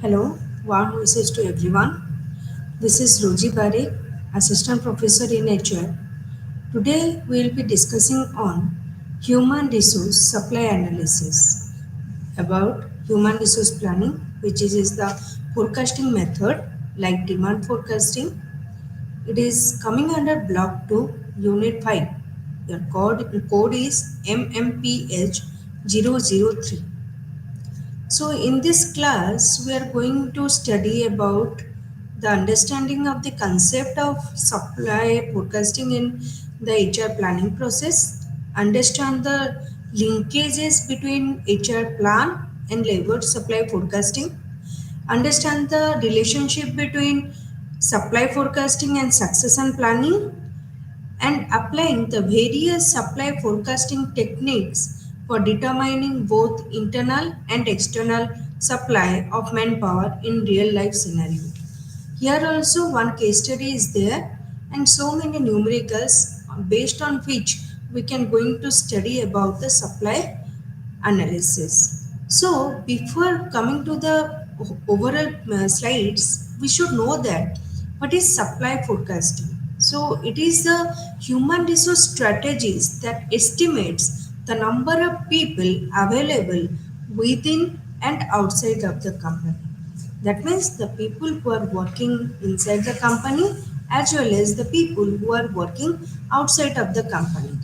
Hello, warm wishes to everyone. This is Rosy Barik, Assistant Professor in HR. Today we will be discussing on human resource supply analysis about human resource planning, which is the forecasting method like demand forecasting. It is coming under Block 2, Unit 5. Your code is MMPH003. So, in this class, we are going to study about the understanding of the concept of supply forecasting in the HR planning process, understand the linkages between HR plan and labor supply forecasting, understand the relationship between supply forecasting and succession planning, and applying the various supply forecasting techniques for determining both internal and external supply of manpower in real life scenario. Here also one case study is there and so many numericals based on which we can going to study about the supply analysis. So before coming to the overall slides, we should know that what is supply forecasting. So it is the human resource strategies that estimates the number of people available within and outside of the company. That means the people who are working inside the company as well as the people who are working outside of the company.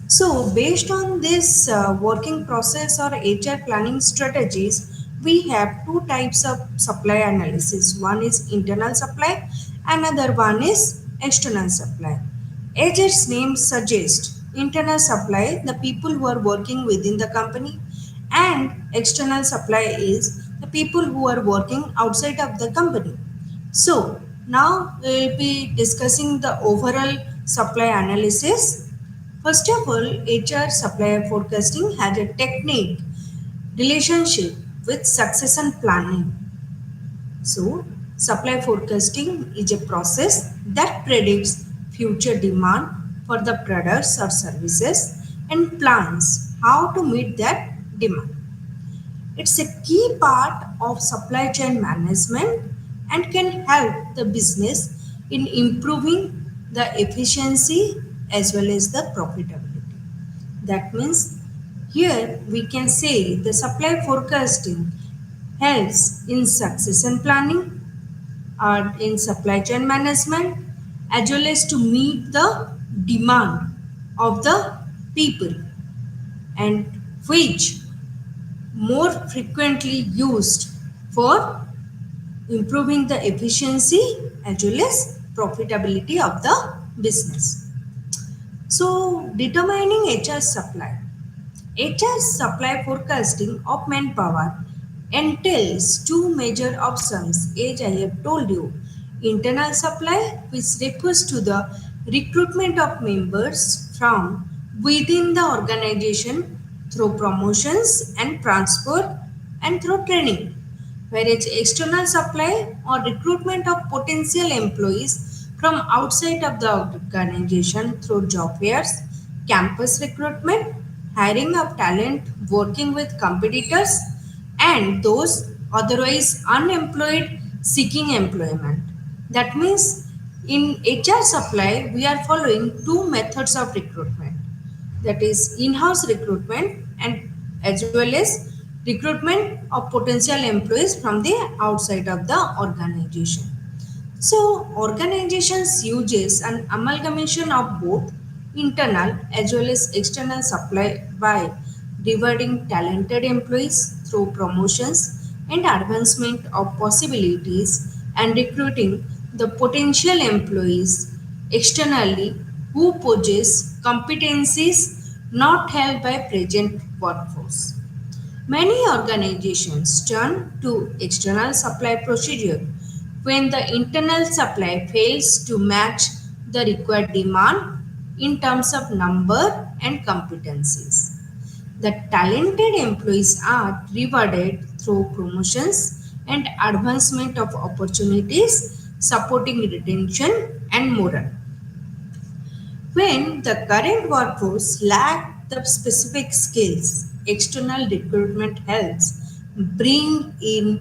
So, based on this working process or HR planning strategies, we have two types of supply analysis. One is internal supply, another one is external supply. As its name suggests, internal supply, the people who are working within the company, and external supply is the people who are working outside of the company. So, now we will be discussing the overall supply analysis. First of all, HR supply forecasting has a technique relationship with succession planning. So, supply forecasting is a process that predicts future demand for the products or services and plans how to meet that demand. It's a key part of supply chain management and can help the business in improving the efficiency as well as the profitability. That means here we can say the supply forecasting helps in succession planning or in supply chain management as well as to meet the demand of the people and which more frequently used for improving the efficiency as well as profitability of the business. So, determining HR supply. HR supply forecasting of manpower entails two major options, as I have told you. Internal supply, which refers to the recruitment of members from within the organization through promotions and transfer and through training. Whereas external supply or recruitment of potential employees from outside of the organization through job fairs, campus recruitment, hiring of talent, working with competitors, and those otherwise unemployed seeking employment. That means in HR supply, we are following two methods of recruitment, that is in-house recruitment and as well as recruitment of potential employees from the outside of the organization. So organizations uses an amalgamation of both internal as well as external supply by rewarding talented employees through promotions and advancement of possibilities and recruiting the potential employees externally who possess competencies not held by present workforce. Many organizations turn to external supply procedure when the internal supply fails to match the required demand in terms of number and competencies. The talented employees are rewarded through promotions and advancement of opportunities, supporting retention and morale. When the current workforce lack the specific skills, external recruitment helps bring in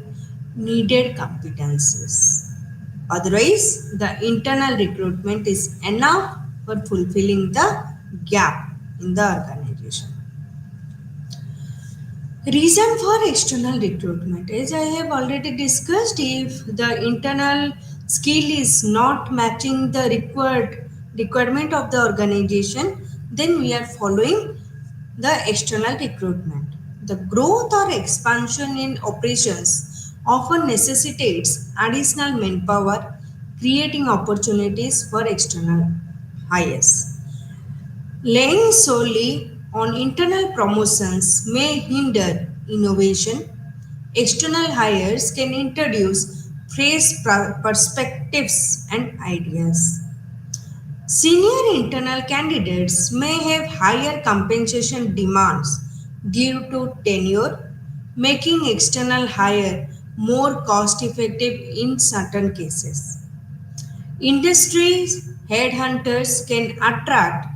needed competencies. Otherwise, the internal recruitment is enough for fulfilling the gap in the organization. Reason for external recruitment, as I have already discussed, if the internal skill is not matching the requirement of the organization, then we are following the external recruitment. The growth or expansion in operations often necessitates additional manpower, creating opportunities for external hires. Relying solely on internal promotions may hinder innovation. External hires can introduce fresh perspectives and ideas. Senior internal candidates may have higher compensation demands due to tenure, making external hire more cost effective in certain cases. Industries headhunters can attract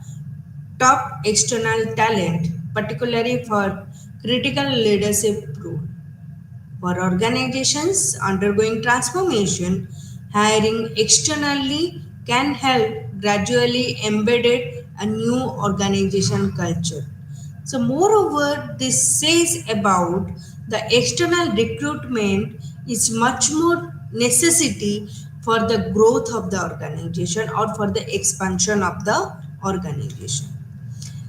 top external talent, particularly for critical leadership roles. For organizations undergoing transformation, hiring externally can help gradually embed a new organization culture. So, moreover, this says about the external recruitment is much more necessity for the growth of the organization or for the expansion of the organization.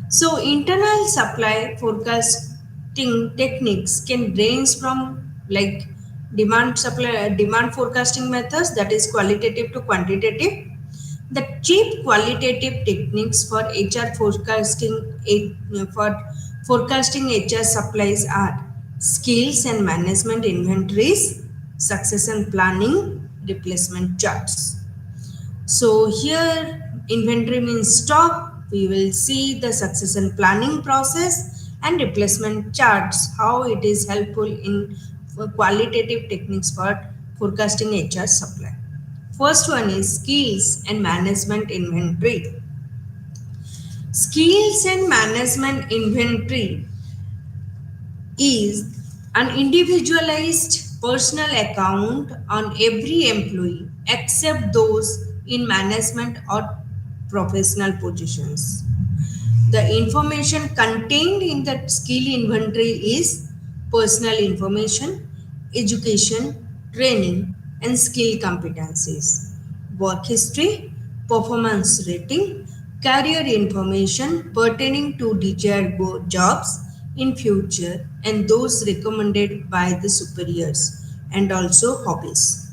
So, internal supply forecasting techniques can range from like demand forecasting methods, that is qualitative to quantitative. The cheap qualitative techniques for HR forecasting HR supplies are skills and management inventories, succession planning, replacement charts. So here inventory means stock. We will see the succession planning process and replacement charts, how it is helpful in qualitative techniques for forecasting HR supply. First one is skills and management inventory. Skills and management inventory is an individualized personal account on every employee except those in management or professional positions. The information contained in the skill inventory is personal information, education, training, and skill competencies, work history, performance rating, career information pertaining to desired jobs in future, and those recommended by the superiors, and also hobbies.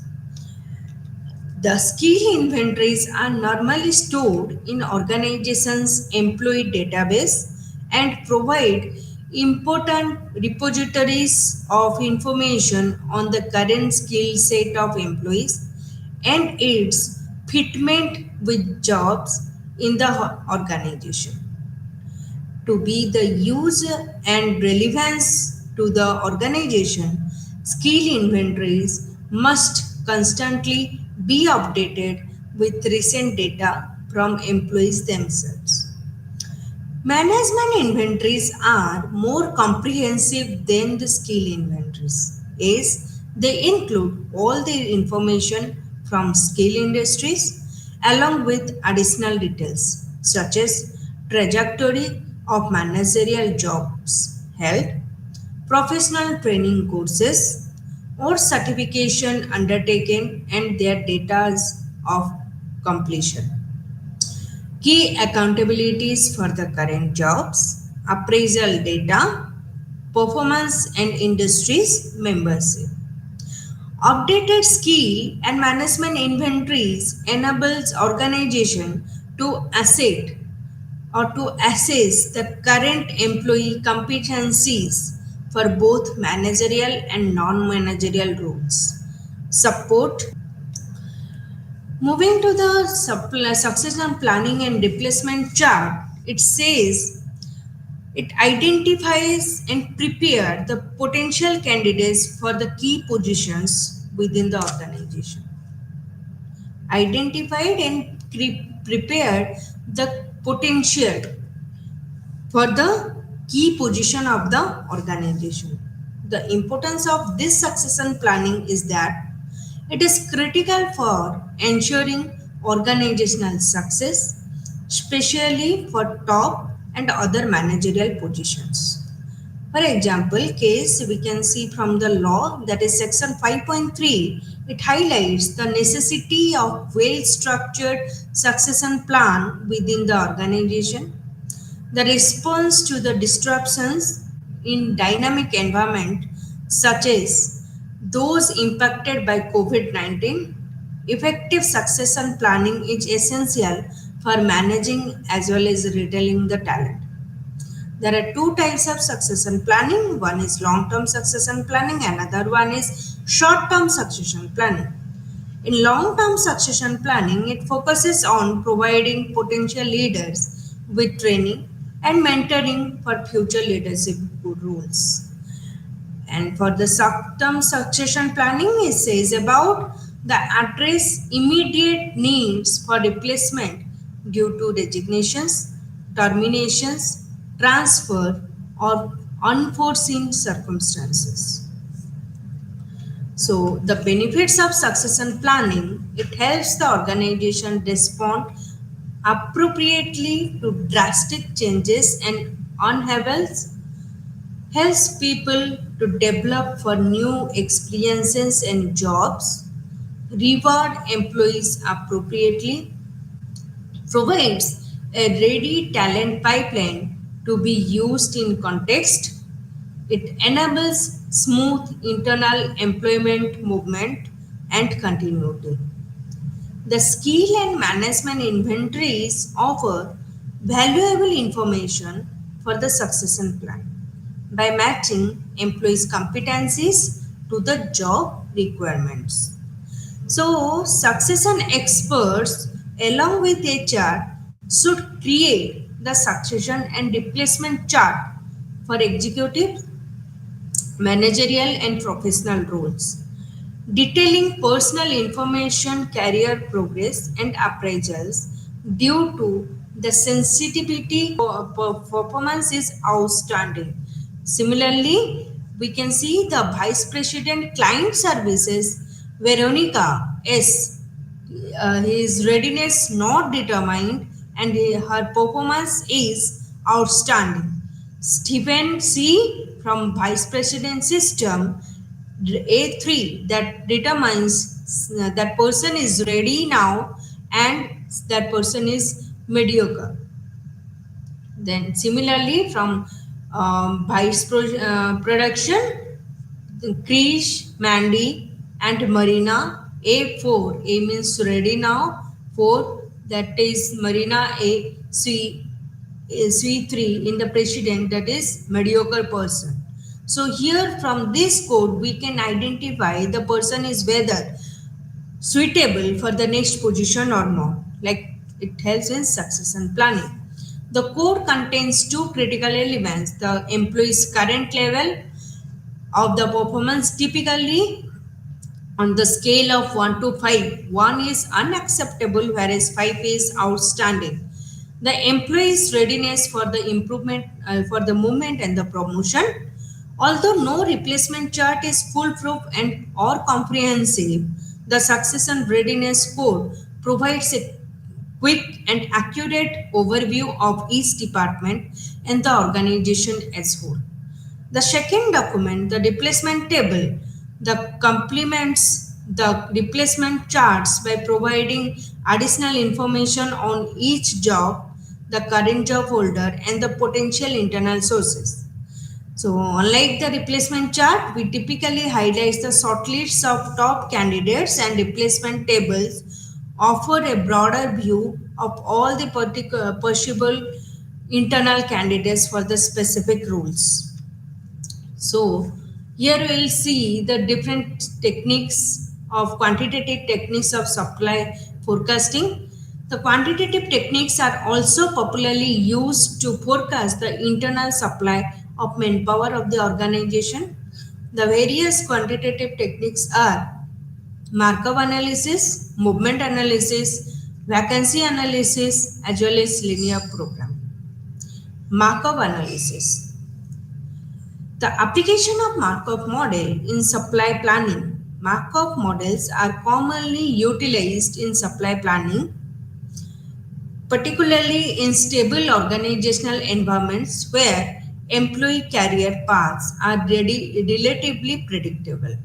The skill inventories are normally stored in organizations' employee database and provide important repositories of information on the current skill set of employees and its fitment with jobs in the organization. To be the use and relevance to the organization, skill inventories must constantly be updated with recent data from employees themselves. Management inventories are more comprehensive than the skill inventories, as they include all the information from skill industries along with additional details such as trajectory of managerial jobs held, professional training courses, or certification undertaken and their data of completion. Key accountabilities for the current jobs, appraisal data, performance and industries membership. Updated skill and management inventories enables organization to assess the current employee competencies for both managerial and non-managerial roles. Support. Moving to the succession planning and replacement chart, it says it identifies and prepare the potential candidates for the key positions within the organization. Identified and prepared the potential for the key position of the organization. The importance of this succession planning is that it is critical for ensuring organizational success, especially for top and other managerial positions. For example, case we can see from the law, that is section 5.3, it highlights the necessity of well structured succession plan within the organization. The response to the disruptions in dynamic environment such as those impacted by COVID-19, effective succession planning is essential for managing as well as retaining the talent. There are two types of succession planning. One is long-term succession planning, another one is short-term succession planning. In long-term succession planning, it focuses on providing potential leaders with training and mentoring for future leadership roles. And for the short-term succession planning, it says about the address immediate needs for replacement due to resignations, terminations, transfer, or unforeseen circumstances. So, the benefits of succession planning, it helps the organization respond appropriately to drastic changes and unhavels, helps people to develop for new experiences and jobs, reward employees appropriately, provides a ready talent pipeline to be used in context. It enables smooth internal employment movement and continuity. The skill and management inventories offer valuable information for the succession plan by matching employees' competencies to the job requirements. So, succession experts along with HR should create the succession and replacement chart for executives, managerial, and professional roles, detailing personal information, career progress, and appraisals due to the sensitivity performance is outstanding. Similarly, we can see the Vice President Client Services, Veronica S. His readiness not determined and her performance is outstanding. Stephen C. from Vice President System A3, that determines that person is ready now and that person is mediocre. Then similarly from production, Krish, Mandy, and Marina. A4, A means ready now. 4, that is Marina. C3 in the president, that is mediocre person. So here from this code we can identify the person is whether suitable for the next position or not. Like it helps in succession planning. The code contains two critical elements: the employee's current level of the performance, typically on the scale of 1 to 5. 1 is unacceptable whereas 5 is outstanding. The employee's readiness for the improvement, for the movement and the promotion. Although no replacement chart is foolproof and or comprehensive, the succession readiness code provides a quick and accurate overview of each department and the organization as whole. The second document, the replacement table, the complements the replacement charts by providing additional information on each job, the current job holder, and the potential internal sources. So, unlike the replacement chart, we typically highlight the shortlists of top candidates, and replacement tables offer a broader view of all the possible internal candidates for the specific roles. So here we will see the different techniques of quantitative techniques of supply forecasting. The quantitative techniques are also popularly used to forecast the internal supply of manpower of the organization. The various quantitative techniques are Markov analysis, movement analysis, vacancy analysis, as well as linear program. Markov analysis. The application of Markov model in supply planning. Markov models are commonly utilized in supply planning, particularly in stable organizational environments where employee career paths are relatively predictable.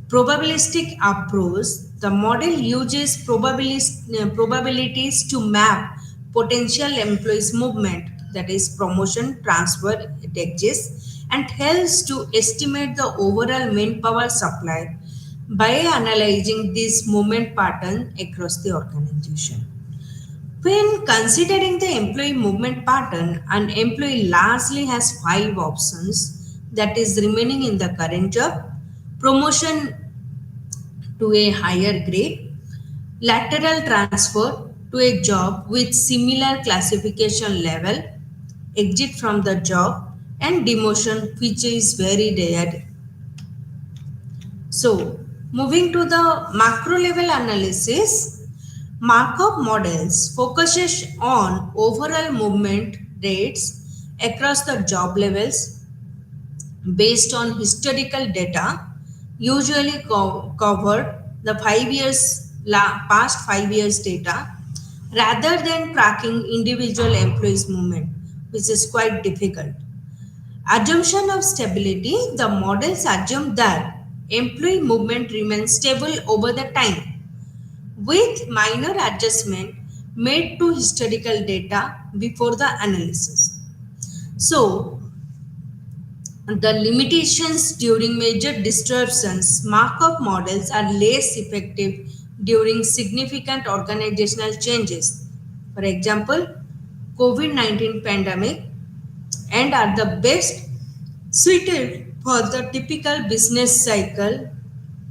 Probabilistic approach. The model uses probabilities to map potential employees movement, that is promotion, transfer, exits, and helps to estimate the overall manpower supply by analyzing this movement pattern across the organization. When considering the employee movement pattern, an employee largely has five options, that is remaining in the current job, promotion to a higher grade, lateral transfer to a job with similar classification level, exit from the job, and demotion, which is very rare. So, moving to the macro level analysis, Markov models focuses on overall movement rates across the job levels based on historical data, usually covered the 5 years past 5 years data, rather than tracking individual employees' movement, which is quite difficult. Assumption of stability: the models assume that employee movement remains stable over the time, with minor adjustment made to historical data before the analysis. So, the limitations during major disruptions, Markov models are less effective during significant organizational changes. For example, COVID-19 pandemic, and are the best suited for the typical business cycle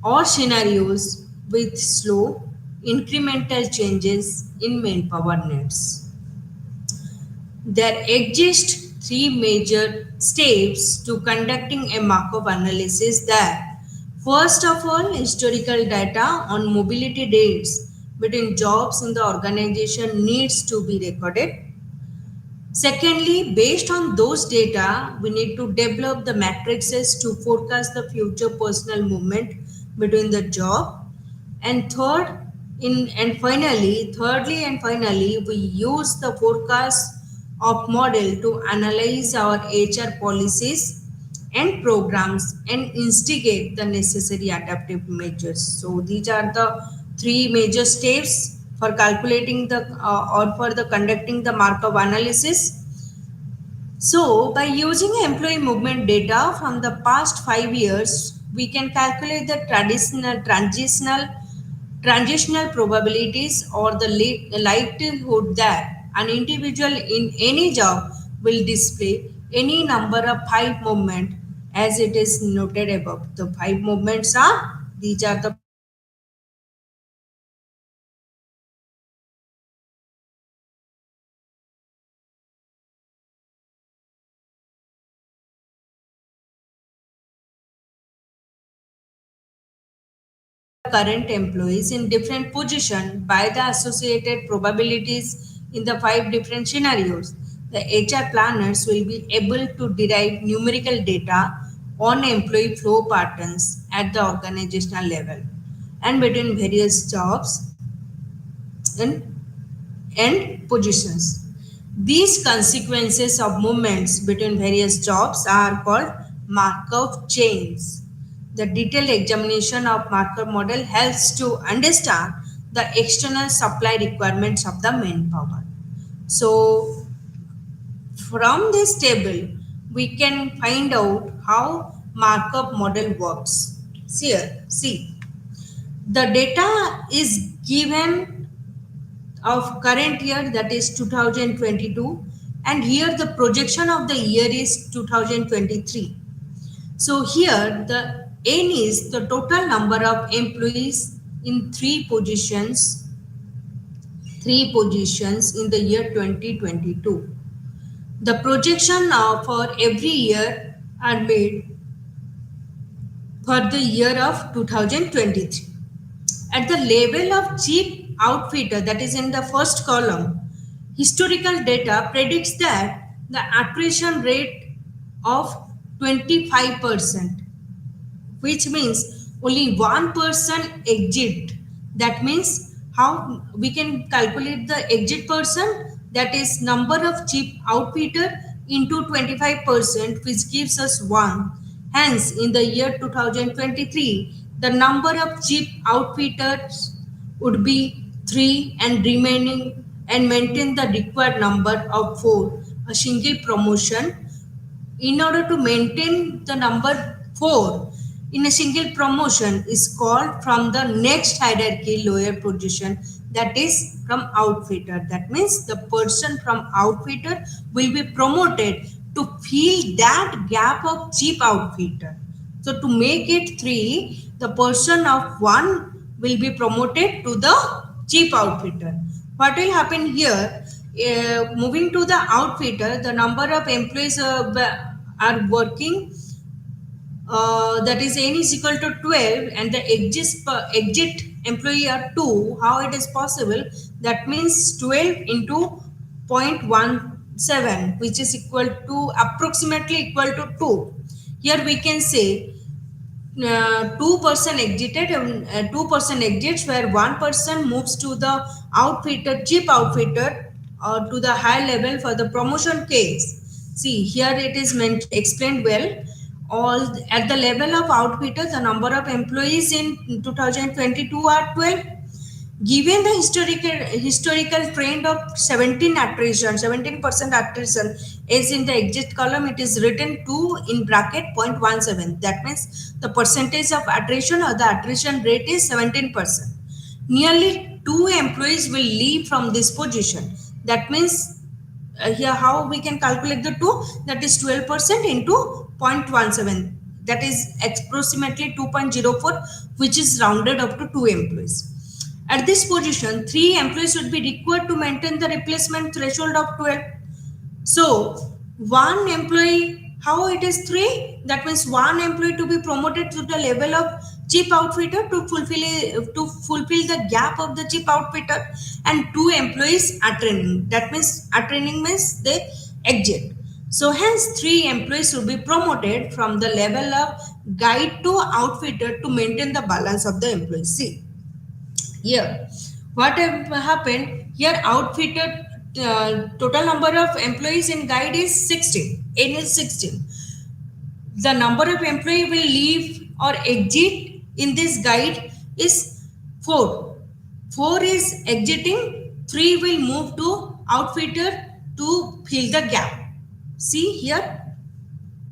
or scenarios with slow incremental changes in manpower needs. There exist three major steps to conducting a Markov analysis that, first of all, historical data on mobility rates between jobs in the organization needs to be recorded. Secondly, based on those data, we need to develop the matrices to forecast the future personal movement between the job. And thirdly and finally, we use the forecast of model to analyze our HR policies and programs and instigate the necessary adaptive measures. So these are the three major steps for calculating the or for the conducting the Markov analysis. So, by using employee movement data from the past 5 years, we can calculate the transitional probabilities or the likelihood that an individual in any job will display any number of five movement as it is noted above. The five movements are, these are the promotion, transfer, exit, demotion, lateral transfer, and demotion. Current employees in different position by the associated probabilities in the five different scenarios. The HR planners will be able to derive numerical data on employee flow patterns at the organizational level and between various jobs and positions. These consequences of movements between various jobs are called Markov chains. The detailed examination of Markov model helps to understand the external supply requirements of the manpower. So, from this table, we can find out how Markov model works. See, the data is given of current year, that is 2022, and here the projection of the year is 2023. So here the N is the total number of employees in three positions in the year 2022. The projection for every year are made for the year of 2023. At the level of chief outfitter, that is in the first column, historical data predicts that the attrition rate of 25%, which means only one person exit. That means how we can calculate the exit person, that is number of chip outfitter into 25%, which gives us 1. Hence in the year 2023 the number of chip outfitters would be 3 and remaining and maintain the required number of 4. A single promotion in order to maintain the number 4 in a single promotion is called from the next hierarchy lower position, that is from outfitter. That means the person from outfitter will be promoted to fill that gap of chief outfitter. So to make it 3, the person of 1 will be promoted to the chief outfitter. What will happen here? Moving to the outfitter, the number of employees are working, that is n is equal to 12 and the exit employee are 2. How it is possible? That means 12 into 0.17, which is equal to approximately equal to 2. Here we can say 2% exited and 2% exits, where 1% moves to the outfitter cheap outfitter to the high level for the promotion case. See here it is explained well. All at the level of outfitter the number of employees in 2022 are 12. Given the historical trend of 17% attrition is in the exit column, it is written 2 in bracket 0.17. That means the percentage of attrition or the attrition rate is 17%. Nearly 2 employees will leave from this position. That means here how we can calculate the 2, that is 12% into 0.17, that is approximately 2.04, which is rounded up to 2 employees. At this position, 3 employees would be required to maintain the replacement threshold of 12. So, 1 employee, how it is 3? That means 1 employee to be promoted to the level of chief outfitter to fulfill the gap of the chief outfitter, and 2 employees are training. That means training means they exit. So hence 3 employees will be promoted from the level of guide to outfitter to maintain the balance of the employees. See here what have happened here. Outfitter total number of employees in guide is 16. N is 16. The number of employee will leave or exit in this guide is 4. 4 is exiting, 3 will move to outfitter to fill the gap. See here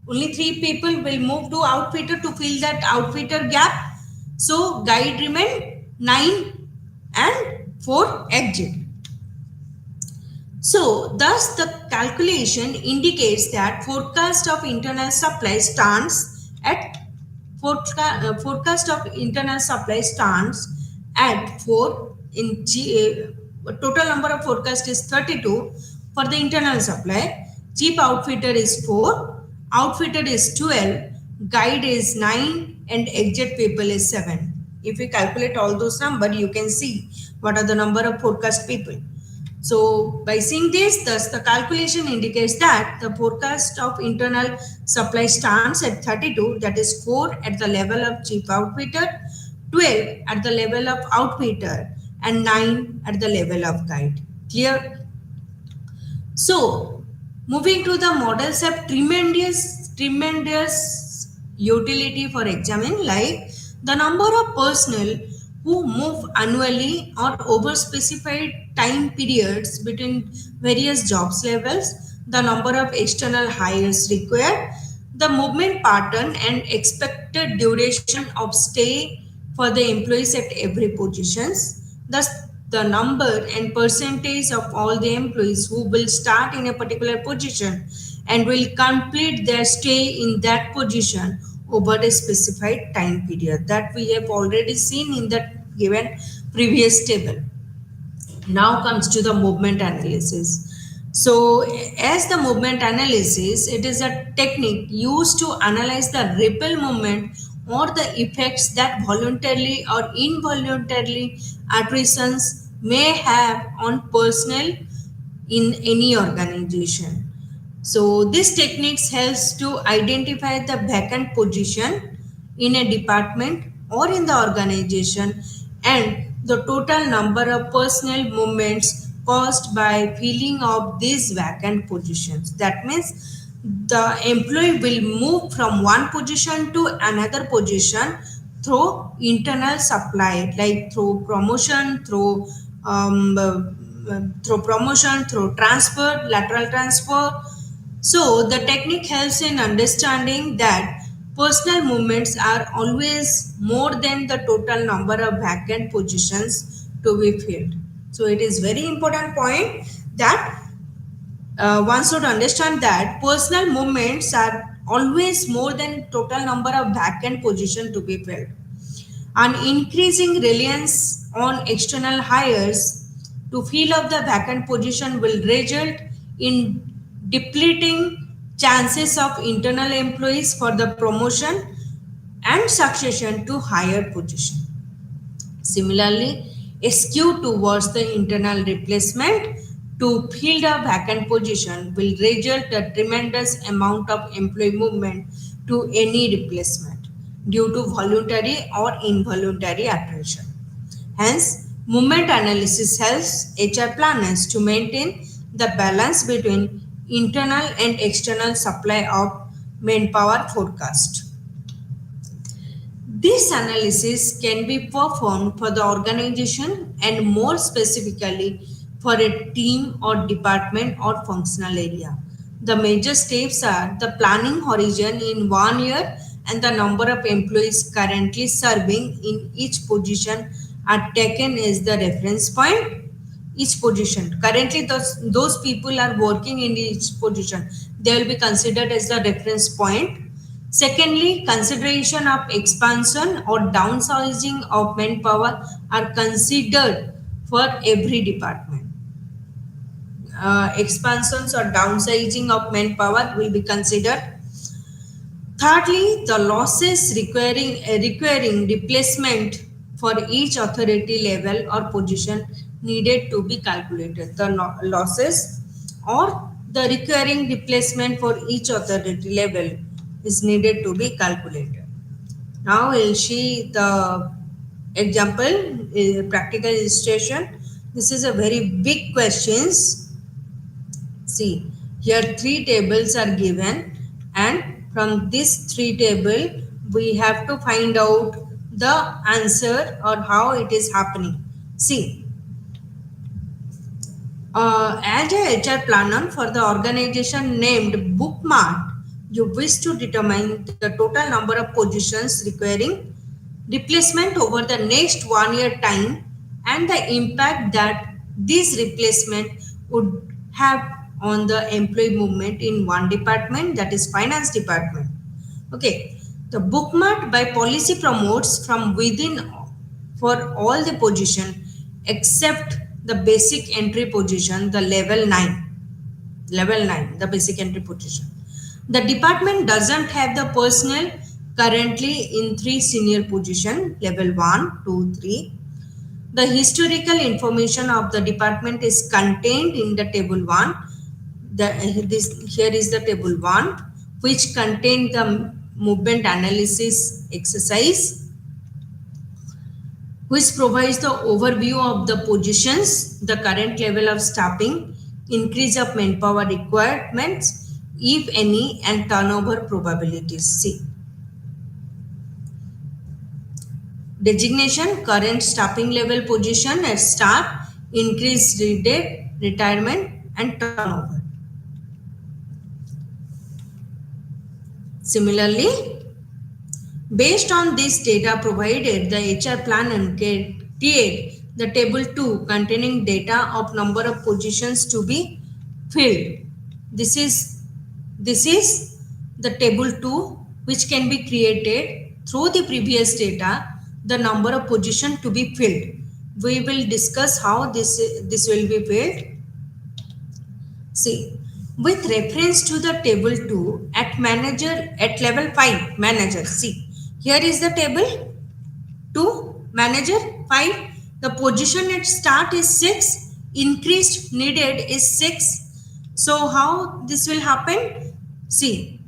only 3 people will move to outfitter to fill that outfitter gap. So guide remain 9 and 4 exit. So thus the calculation indicates that forecast of internal supply stands at forecast of internal supply stands at 4 in total number of forecast is 32 for the internal supply. Cheap outfitter is 4, outfitter is 12, guide is 9 and exit people is 7. If we calculate all those numbers, you can see what are the number of forecast people. So by seeing this, thus the calculation indicates that the forecast of internal supply stands at 32, that is 4 at the level of chief outfitter, 12 at the level of outfitter and 9 at the level of guide. Clear? So moving to the models have tremendous utility for examine, like the number of personnel who move annually or over specified time periods between various jobs levels, the number of external hires required, the movement pattern and expected duration of stay for the employees at every positions. Thus, the number and percentage of all the employees who will start in a particular position and will complete their stay in that position over a specified time period, that we have already seen in the given previous table. Now comes to the movement analysis. So as the movement analysis, it is a technique used to analyze the ripple movement or the effects that voluntarily or involuntarily attritions may have on personnel in any organization. So this techniques helps to identify the vacant position in a department or in the organization and the total number of personnel movements caused by filling of these vacant positions. That means the employee will move from one position to another position through internal supply, like through promotion, through promotion, through transfer, lateral transfer. So the technique helps in understanding that personal movements are always more than the total number of vacant positions to be filled. So it is very important point that one should understand that personal movements are always more than total number of vacant position to be filled. An increasing reliance on external hires to fill up the vacant position will result in depleting chances of internal employees for the promotion and succession to higher position. Similarly, a skew towards the internal replacement to fill a vacant position will result a tremendous amount of employee movement to any replacement due to voluntary or involuntary attrition. Hence, movement analysis helps HR planners to maintain the balance between internal and external supply of manpower forecast. This analysis can be performed for the organization and more specifically for a team or department or functional area. The major steps are the planning horizon in 1 year and the number of employees currently serving in each position are taken as the reference point. Each position, currently those people are working in each position, they will be considered as the reference point. Secondly, consideration of expansion or downsizing of manpower are considered for every department. Expansions or downsizing of manpower will be considered. Thirdly, the losses requiring replacement for each authority level or position needed to be calculated. The losses or the requiring replacement for each authority level is needed to be calculated. Now we'll see the example, practical illustration. This is a very big questions. See, here three tables are given and from this three table we have to find out the answer or how it is happening. See, as a HR planner for the organization named Bookmart, you wish to determine the total number of positions requiring replacement over the next 1 year time and the impact that this replacement would have on the employee movement in one department, that is finance department. Okay, the bookmark by policy promotes from within for all the position except the basic entry position, the level 9, the basic entry position. The department doesn't have the personnel currently in three senior position, level 1, 2, 3. The historical information of the department is contained in the table 1. Here is the table 1, which contains the movement analysis exercise, which provides the overview of the positions, the current level of staffing, increase of manpower requirements, if any, and turnover probabilities. See, designation, current staffing level position at start, increased date, retirement, and turnover. Similarly, based on this data provided, the HR planner can create the table 2 containing data of number of positions to be filled. This is the table 2 which can be created through the previous data, the number of positions to be filled. We will discuss how this will be filled. See, with reference to the table 2 at manager at level 5 manager, see, here is the table 2 manager 5, the position at start is 6, increased needed is 6, So how this will happen? See,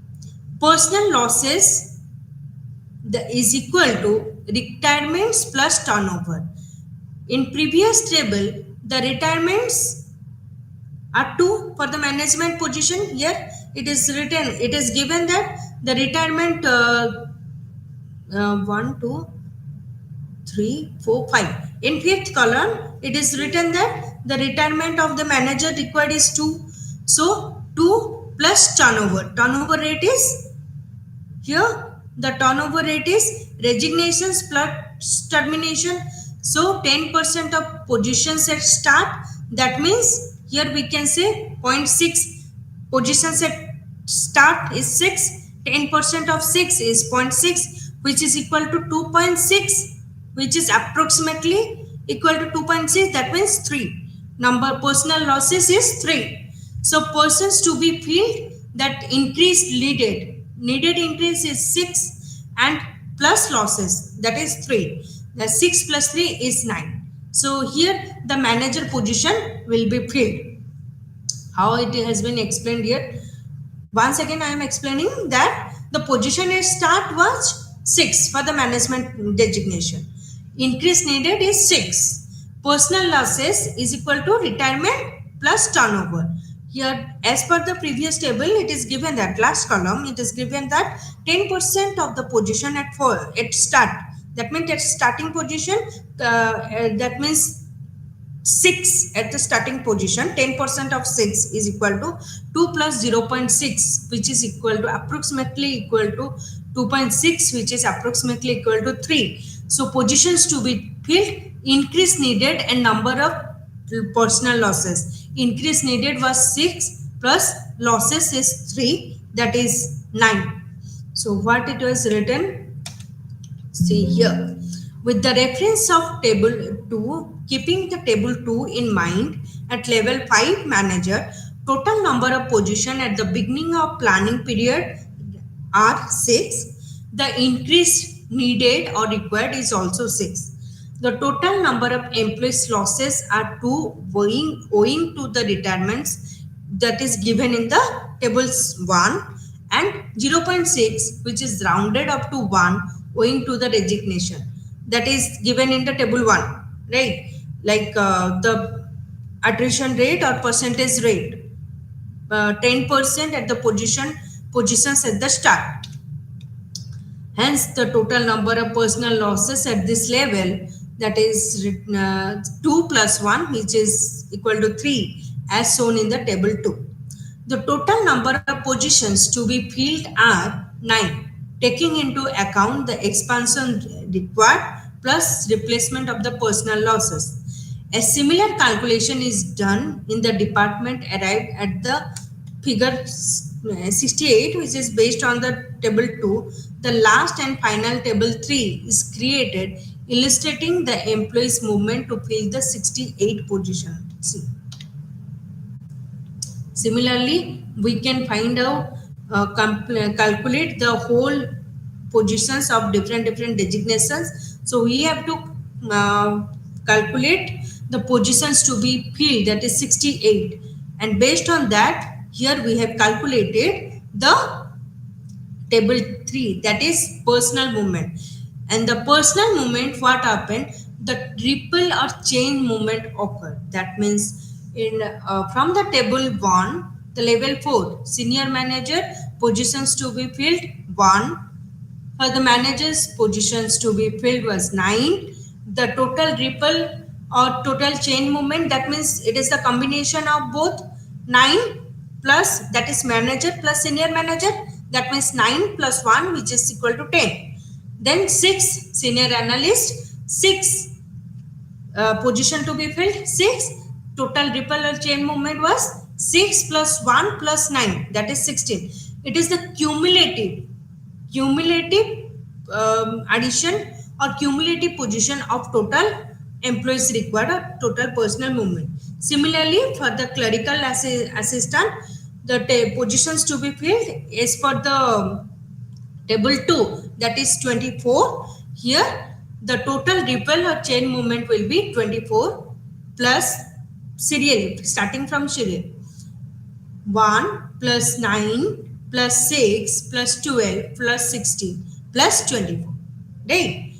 personal losses is equal to retirements plus turnover. In previous table, the retirements are 2 for the management position. Here it is given that the retirement 1, 2, 3, 4, 5. In fifth column, it is written that the retirement of the manager required is 2. So 2 plus turnover. Turnover rate is here. The turnover rate is resignations plus termination. So 10% of positions at start. That means here we can say zero point 0.6 positions at start is 6. 10% of 6 is zero point 0.6, which is equal to 2.6, which is approximately equal to 2.6. That means 3. Number personal losses is 3. So persons to be filled, that increase needed increase is 6, and plus losses, that is 3. The 6 plus 3 is 9. So here the manager position will be filled. How it has been explained here? Once again, I am explaining that the position at start was 6 for the management designation. Increase needed is 6. Personal losses is equal to retirement plus turnover. Here, as per the previous table, it is given that last column, it is given that 10% of the position at start. That means at starting position, that means 6 at the starting position. 10% of 6 is equal to 2 plus 0.6, which is equal to approximately equal to 2.6, which is approximately equal to 3. So positions to be filled, increase needed, and number of personal losses. Increase needed was 6 plus losses is 3, that is 9. So what it was written? See here, with the reference of table 2, keeping the table 2 in mind, at level 5 manager, total number of position at the beginning of planning period are 6. The increase needed or required is also 6. The total number of employees losses are 2 owing to the retirements, that is given in the tables 1, and 0.6, which is rounded up to 1, owing to the resignation, that is given in the table 1, right? Like the attrition rate or percentage rate, 10% at the positions at the start. Hence, the total number of personal losses at this level, that is 2 plus 1, which is equal to 3, as shown in the table 2. The total number of positions to be filled are 9, taking into account the expansion required plus replacement of the personal losses. A similar calculation is done in the department arrived at the figure 68, which is based on the table 2. The last and final table 3 is created, illustrating the employees movement to fill the 68 position. See. Similarly, we can find out, calculate the whole positions of different designations. So we have to calculate the positions to be filled, that is 68, and based on that, here we have calculated the table 3, that is personal movement. And the personal movement, what happened, the ripple or chain movement occurred. That means in from the table 1, the level 4 senior manager positions to be filled 1, for the manager's positions to be filled was 9. The total ripple or total chain movement, that means it is the combination of both 9 plus, that is manager plus senior manager, that means 9 plus 1, which is equal to 10. Then 6 senior analyst, 6 position to be filled 6. Total ripple or chain movement was 6 plus 1 plus 9, that is 16. It is the cumulative addition or cumulative position of total employees required or total personal movement. Similarly, for the clerical assistant, the positions to be filled is for the table 2, that is 24. Here the total ripple or chain movement will be 24 plus serial, starting from serial. 1 plus 9 plus 6 plus 12 plus 16 plus 24. Right?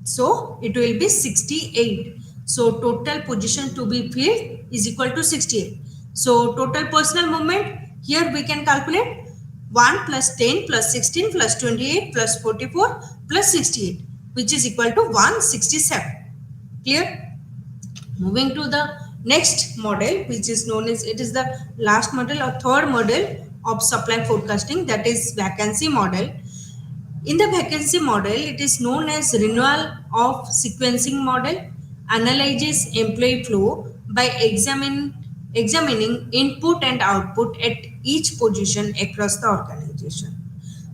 So it will be 68. So total position to be filled is equal to 68. So total personal movement, here we can calculate 1 plus 10 plus 16 plus 28 plus 44 plus 68, which is equal to 167. Clear? Moving to the next model, which is known as, it is the last model or third model of supply forecasting, that is vacancy model. In the vacancy model, it is known as renewal of sequencing model, analyzes employee flow by examining input and output at each position across the organization.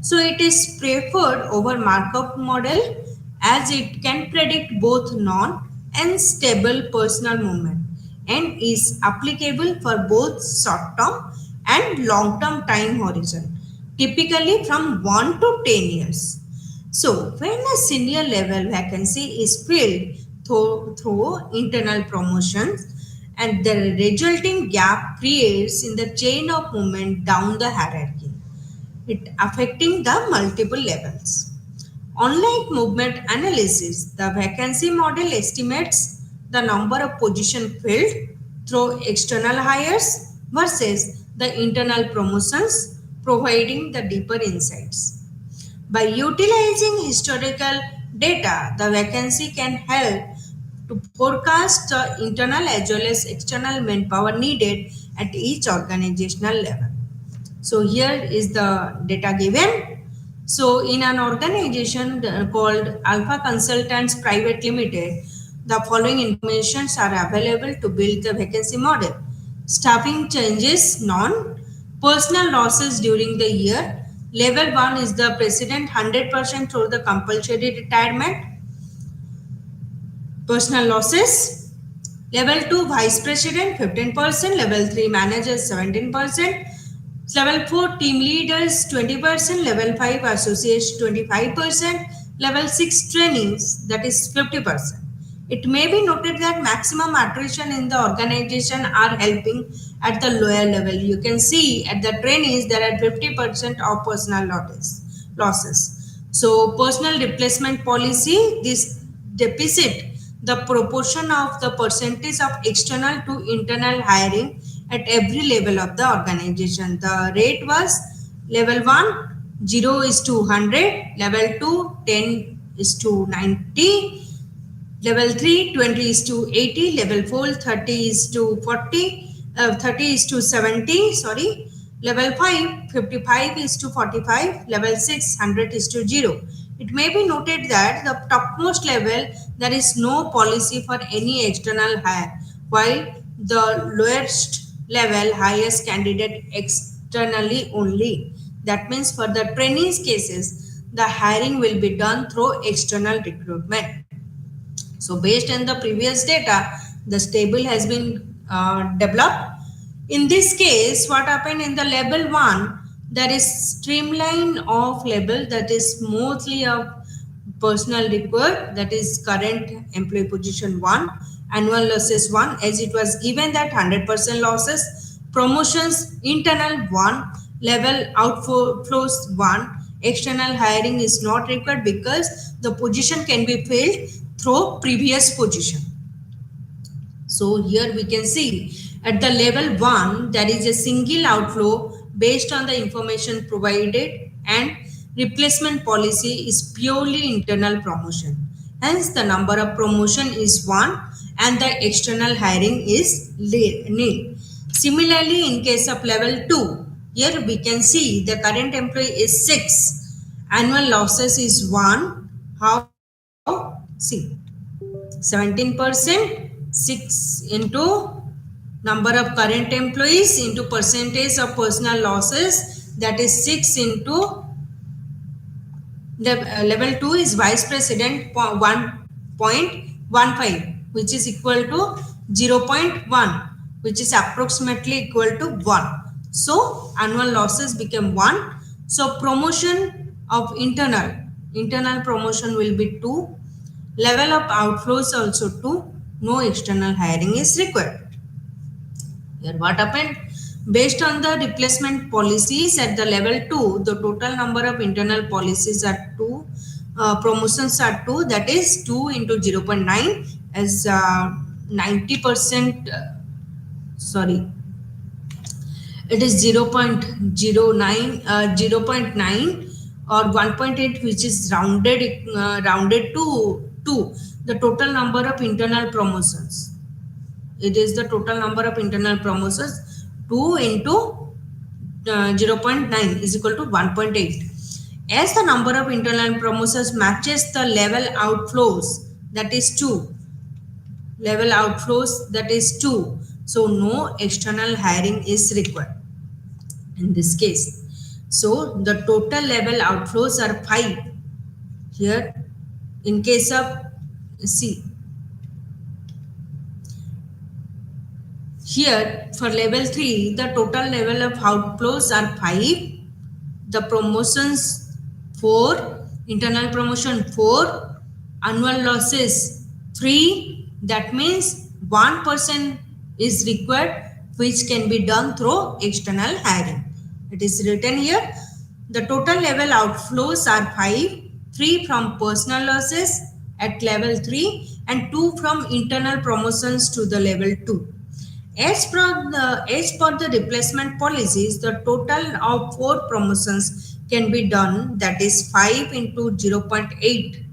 So it is preferred over Markov model as it can predict both non and stable personal movement and is applicable for both short term and long term time horizon, typically from 1 to 10 years. So when a senior level vacancy is filled through internal promotions, and the resulting gap creates in the chain of movement down the hierarchy, it affecting the multiple levels. Unlike movement analysis, the vacancy model estimates the number of positions filled through external hires versus the internal promotions, providing the deeper insights. By utilizing historical data, the vacancy can help to forecast the internal as well as external manpower needed at each organizational level. So here is the data given. So in an organization called Alpha Consultants Private Limited, the following informations are available to build the vacancy model. Staffing changes, none. Personal losses during the year. Level 1 is the president 100% through the compulsory retirement. Personal losses. Level 2 vice president 15%, level 3 managers 17%, level 4 team leaders 20%, level 5 associates 25%, level 6 trainees, that is 50%. It may be noted that maximum attrition in the organization are helping at the lower level. You can see at the trainees there are 50% of personal losses. So personal replacement policy, this deficit, the proportion of the percentage of external to internal hiring at every level of the organization. The rate was level 1 0 is to 100, level 2 10 is to 90, level 3 20 is to 80, level 4 30 is to 40, 30 is to 70, sorry, level 5 55 is to 45, level 6 100 is to 0. It may be noted that the topmost level there is no policy for any external hire, while the lowest level hires candidate externally only. That means for the trainees cases, the hiring will be done through external recruitment. So based on the previous data, the table has been developed. In this case, what happened in the level 1, there is streamline of label, that is mostly of personal record, that is current employee position 1, annual losses 1, as it was given that 100% losses, promotions internal 1, level outflows 1, external hiring is not required because the position can be filled through previous position. So here we can see at the level 1 there is a single outflow based on the information provided, and replacement policy is purely internal promotion. Hence the number of promotion is 1 and the external hiring is nil. Similarly, in case of level 2, here we can see the current employee is 6, annual losses is 1. How? See, 17%, 6 into number of current employees into percentage of personal losses, that is 6 into level 2 is vice president 1.15, which is equal to 0.1, which is approximately equal to 1. So annual losses become 1. So promotion of internal promotion will be 2. Level of outflows also 2. No external hiring is required. Here what happened? Based on the replacement policies at the level 2, the total number of internal policies are 2, promotions are 2, that is 2 into 0.9 as 90%, sorry, it is 0.09, 0.9 or 1.8, which is rounded to 2, the total number of internal promotions. It is the total number of internal promotions. 2 into 0.9 is equal to 1.8. As the number of internal promotions matches the level outflows, that is 2, level outflows, that is 2, so no external hiring is required in this case. So the total level outflows are 5 here. In case of C, here for level 3, the total level of outflows are 5, the promotions 4, internal promotion 4, annual losses 3, that means 1% is required, which can be done through external hiring. It is written here, the total level outflows are 5, 3 from personal losses at level 3 and 2 from internal promotions to the level 2. As per the replacement policies, the total of 4 promotions can be done, that is 5 into 0.8.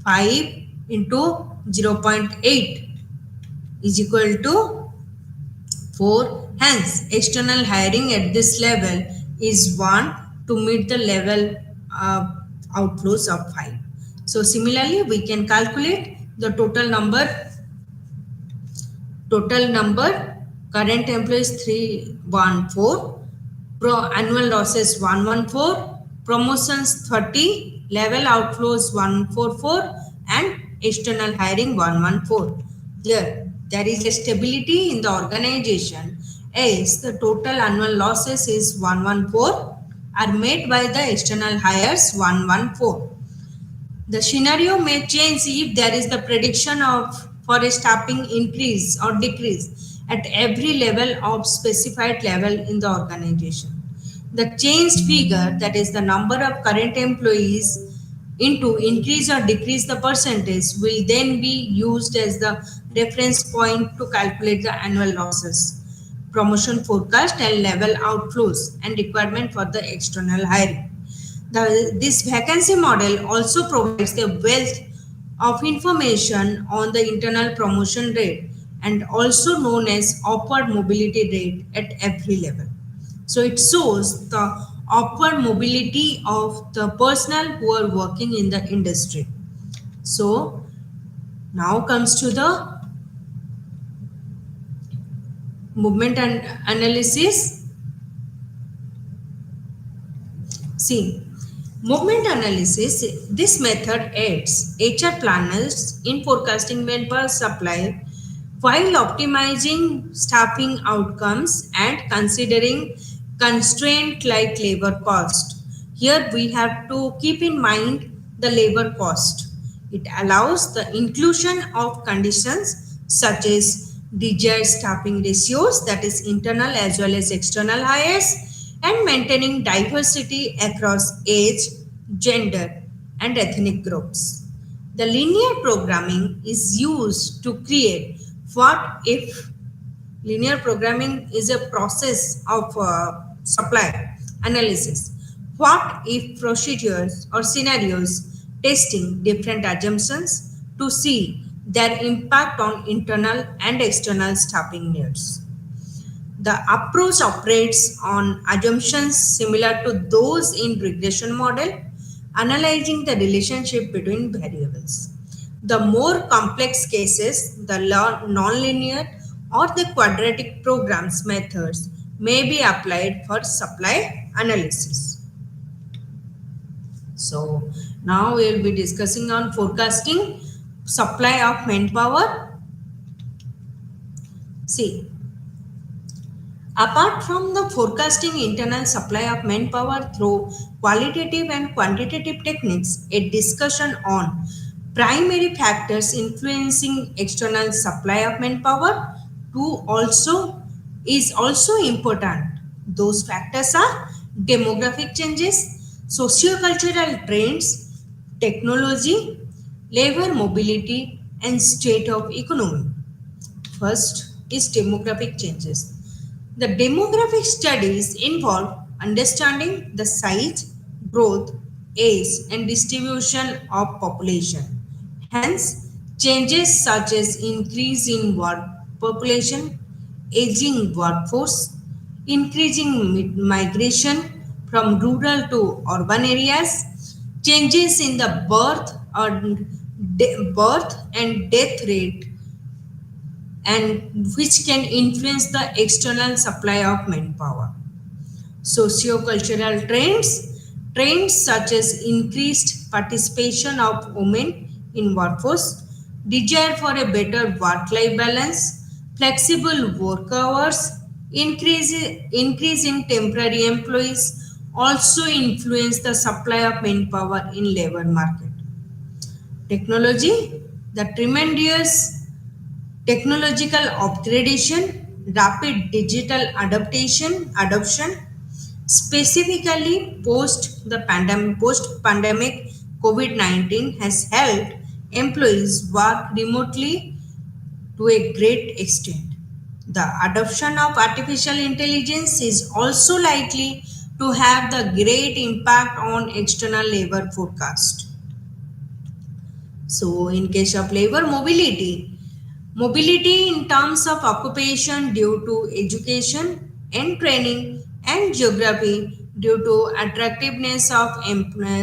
5 into 0.8 is equal to 4. Hence, external hiring at this level is 1 to meet the level outflows of 5. So, similarly, we can calculate the total number, current employees 314, annual losses 114, promotions 30, level outflows 144 and external hiring 114. Here there is a stability in the organization as the total annual losses is 114 are made by the external hires 114. The scenario may change if there is the prediction of for a staffing increase or decrease at every level of specified level in the organization. The changed figure, that is the number of current employees into increase or decrease the percentage, will then be used as the reference point to calculate the annual losses, promotion forecast and level outflows and requirement for the external hiring. This vacancy model also provides a wealth of information on the internal promotion rate and also known as upward mobility rate at every level. So it shows the upward mobility of the personnel who are working in the industry. So now comes to the movement and analysis. See, movement analysis, this method aids HR planners in forecasting manpower supply while optimizing staffing outcomes and considering constraint like labor cost. Here we have to keep in mind the labor cost. It allows the inclusion of conditions such as desired staffing ratios, that is internal as well as external hires, and maintaining diversity across age, gender, and ethnic groups. The linear programming is used to create what if. Linear programming is a process of supply analysis. What if procedures or scenarios testing different assumptions to see their impact on internal and external staffing needs. The approach operates on assumptions similar to those in regression model, analyzing the relationship between variables. The more complex cases, the nonlinear or the quadratic programs methods may be applied for supply analysis. So now we will be discussing on forecasting supply of manpower. See, apart from the forecasting internal supply of manpower through qualitative and quantitative techniques, a discussion on primary factors influencing external supply of manpower to also is also important. Those factors are demographic changes, socio-cultural trends, technology, labor mobility, and state of economy. First is demographic changes. The demographic studies involve understanding the size, growth, age, and distribution of population. Hence, changes such as increase in work population, aging workforce, increasing migration from rural to urban areas, changes in the birth and death rate, and which can influence the external supply of manpower. Socio-cultural trends such as increased participation of women in workforce, desire for a better work-life balance, flexible work hours, increase in temporary employees also influence the supply of manpower in labor market. Technology, the tremendous technological upgradation, rapid digital adoption, specifically post pandemic COVID-19 has helped employees work remotely to a great extent. The adoption of artificial intelligence is also likely to have the great impact on external labor forecast. So, in case of labor mobility, mobility in terms of occupation due to education and training and geography due to attractiveness of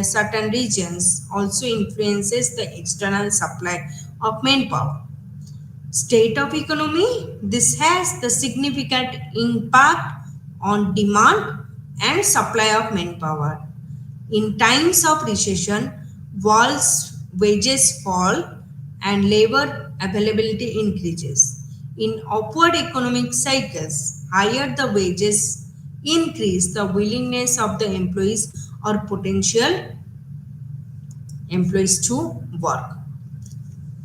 certain regions also influences the external supply of manpower. State of economy, this has the significant impact on demand and supply of manpower. In times of recession, wages fall and labor availability increases. In upward economic cycles, higher the wages increase the willingness of the employees or potential employees to work.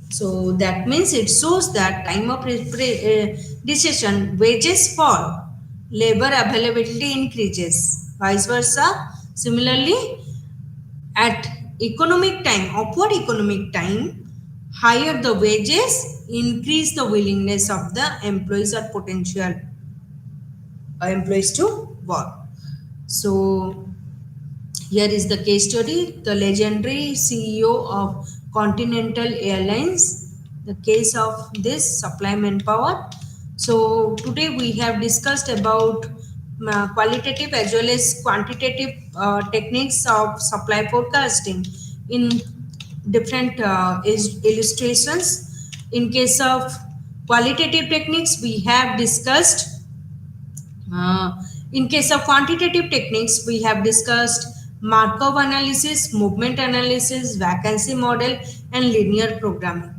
So that means it shows that time of recession, wages fall, labor availability increases, vice versa. Similarly, at upward economic time, higher the wages, increase the willingness of the employees or potential employees to work. So here is the case study, the legendary CEO of Continental Airlines, the case of this supply manpower. So today we have discussed about qualitative as well as quantitative techniques of supply forecasting in different illustrations. In case of qualitative techniques, we have discussed in case of quantitative techniques, we have discussed Markov analysis, movement analysis, vacancy model, and linear programming.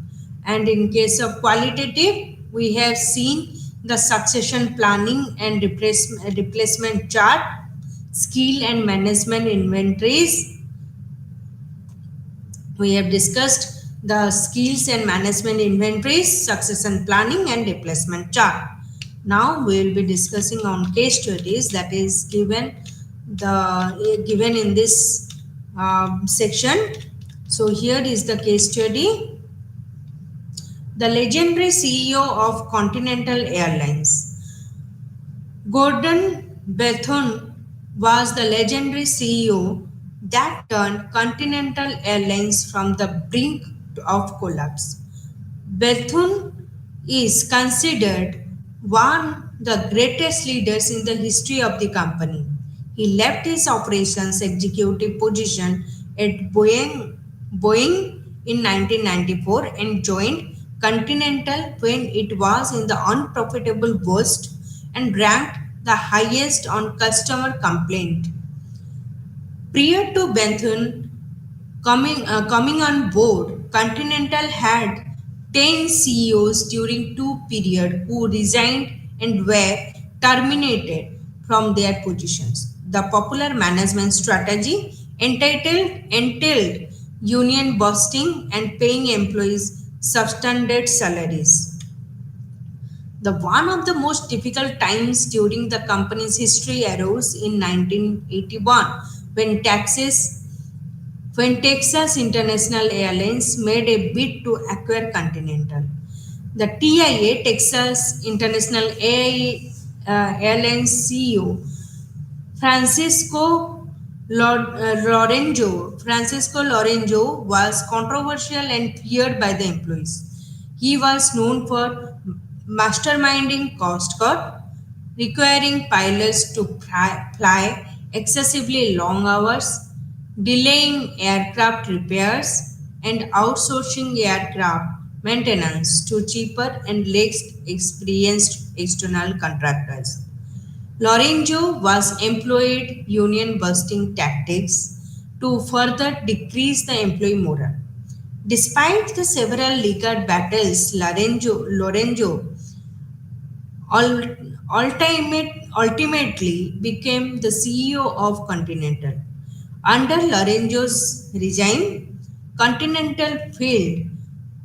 And in case of qualitative, we have seen the succession planning and replacement chart, skill and management inventories. We have discussed the skills and management inventories, succession planning, and replacement chart. Now we will be discussing on case studies that is given in this section. So here is the case study. The legendary CEO of Continental Airlines, Gordon Bethune, was the legendary CEO that turned Continental Airlines from the brink of collapse. Bethune is considered one of the greatest leaders in the history of the company. He left his operations executive position at Boeing in 1994 and joined Continental when it was in the unprofitable worst and ranked the highest on customer complaint. Prior to Bentham coming on board, Continental had 10 CEOs during two periods who resigned and were terminated from their positions. The popular management strategy entailed union busting and paying employees substandard salaries. The one of the most difficult times during the company's history arose in 1981 when Texas International Airlines made a bid to acquire Continental. The TIA, Texas International Airlines CEO, Francisco Lorenzo was controversial and feared by the employees. He was known for masterminding cost cut, requiring pilots to fly excessively long hours, delaying aircraft repairs, and outsourcing aircraft maintenance to cheaper and less experienced external contractors. Lorenzo was employed union busting tactics to further decrease the employee morale. Despite the several legal battles, Lorenzo ultimately became the CEO of Continental. Under Lorenzo's regime, Continental filed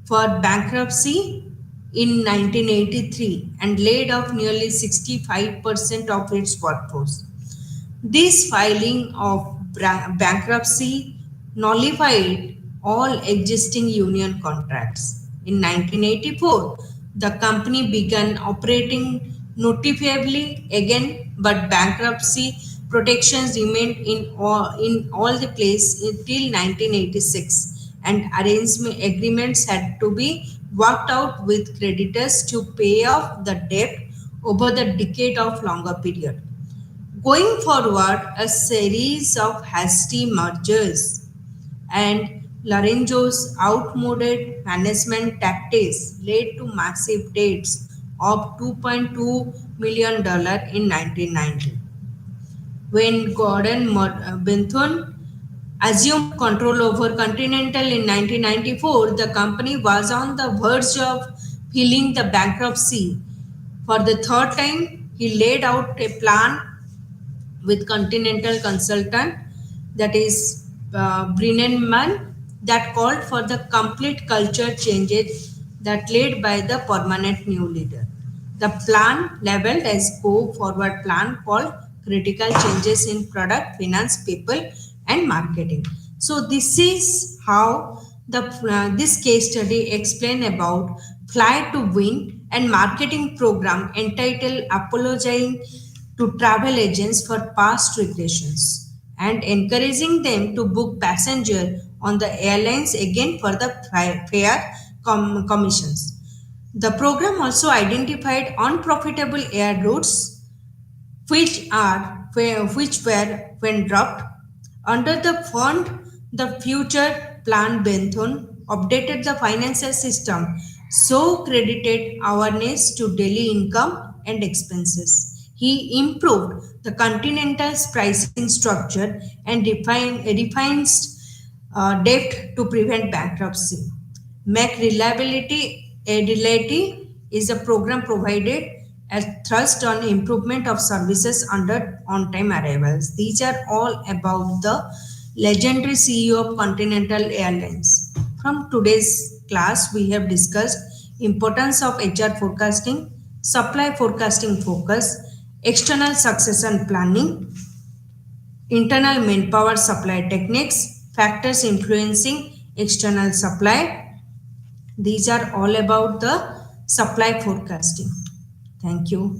for bankruptcy in 1983 and laid off nearly 65% of its workforce. This filing of bankruptcy nullified all existing union contracts. In 1984, the company began operating notifiably again, but bankruptcy protections remained in all the place until 1986, and arrangement agreements had to be worked out with creditors to pay off the debt over the decade of longer period. Going forward, a series of hasty mergers and Lorenzo's outmoded management tactics led to massive debts of $2.2 million in 1990. When Gordon Bethune assumed control over Continental in 1994, the company was on the verge of filing the bankruptcy. For the third time, he laid out a plan with Continental consultant, that is Brennan, that called for the complete culture changes that led by the permanent new leader. The plan labeled as go forward plan called critical changes in product, finance, people and marketing. So this is how this case study explain about Fly to Win and marketing program entitled Apologizing to travel agents for past regressions and encouraging them to book passenger on the airlines again for the fair commissions. The program also identified unprofitable air routes which were when dropped under the fund. The future plan Bentham updated the financial system so credited awareness to daily income and expenses. He improved the continental's pricing structure and refines debt to prevent bankruptcy. Make reliability a reality is a program provided a thrust on improvement of services under on-time arrivals. These are all about the legendary CEO of Continental Airlines. From today's class, we have discussed importance of HR forecasting, supply forecasting focus, external succession planning, internal manpower supply techniques, factors influencing external supply. These are all about the supply forecasting. Thank you.